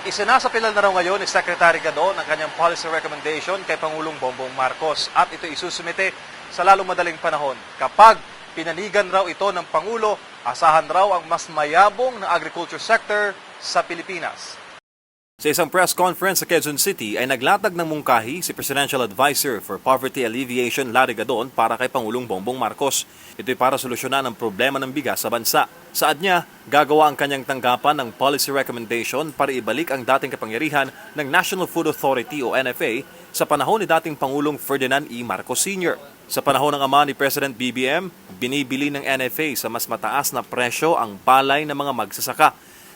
Isinasapilan na raw ngayon ni Secretary Gadon ang kanyang policy recommendation kay Pangulong Bongbong Marcos at ito isusumite sa lalong madaling panahon. Kapag pinanigan raw ito ng Pangulo, asahan raw ang mas mayabong na agriculture sector sa Pilipinas. Sa isang press conference sa Quezon City ay naglatag ng mungkahi si Presidential Advisor for Poverty Alleviation Larry Gadon para kay Pangulong Bongbong Marcos. Ito'y para solusyonan ang problema ng bigas sa bansa. Saad niya, gagawa ang kanyang tanggapan ng policy recommendation para ibalik ang dating kapangyarihan ng National Food Authority o NFA sa panahon ni dating Pangulong Ferdinand E. Marcos Sr. Sa panahon ng ama ni President BBM, binibili ng NFA sa mas mataas na presyo ang palay ng mga magsasaka.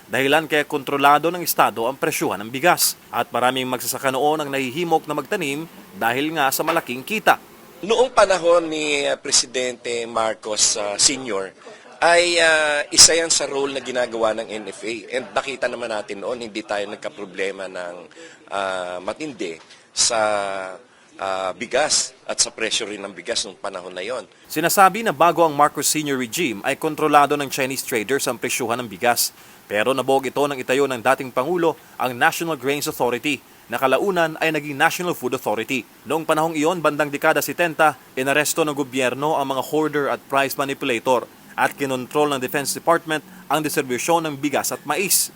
Dahilan kaya kontrolado ng Estado ang presyuhan ng bigas at maraming magsasaka noon ang nahihimok na magtanim dahil nga sa malaking kita. Noong panahon ni Presidente Marcos Sr. ay isa yan sa role na ginagawa ng NFA. And nakita naman natin noon hindi tayo nagkaproblema ng matindi sa bigas at sa presyo rin ng bigas noong panahon na yon. Sinasabi na bago ang Marcos Sr. regime ay kontrolado ng Chinese traders ang presyuhan ng bigas. Pero nabuog ito ng itayo ng dating Pangulo ang National Grains Authority na kalaunan ay naging National Food Authority. Noong panahong iyon, bandang dekada 70, inaresto ng gobyerno ang mga hoarder at price manipulator at kinontrol ng Defense Department ang distribusyon ng bigas at mais.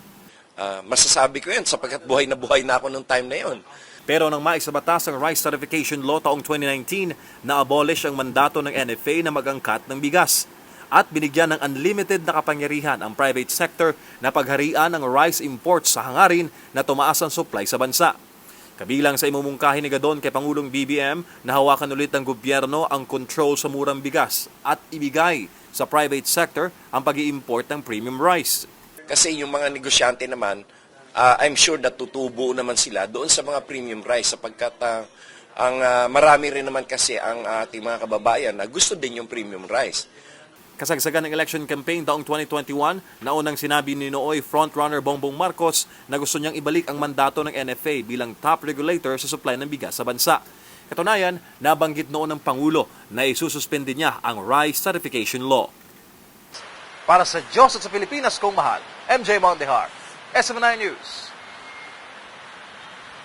Masasabi ko yan sapagkat buhay na ako noong time na yon. Pero nang maisabatas ang Rice Certification Law taong 2019, na-abolish ang mandato ng NFA na mag-angkat ng bigas at binigyan ng unlimited na kapangyarihan ang private sector na pagharian ng rice imports sa hangarin na tumaas ang supply sa bansa. Kabilang sa imumungkahi ni Gadon kay Pangulong BBM na hawakan ulit ng gobyerno ang control sa murang bigas at ibigay sa private sector ang pag-i-import ng premium rice. Kasi yung mga negosyante naman, I'm sure na tutubo naman sila doon sa mga premium rice sapagkat marami rin naman kasi ang ating mga kababayan na gusto din yung premium rice. Kasagsagan ng election campaign taong 2021, naunang sinabi ni Nooy frontrunner Bongbong Marcos na gusto niyang ibalik ang mandato ng NFA bilang top regulator sa supply ng bigas sa bansa. Katunayan, nabanggit noon ng Pangulo na isususpende niya ang Rice Certification Law. Para sa Diyos at sa Pilipinas kong mahal, MJ Mondehar, SM9 News.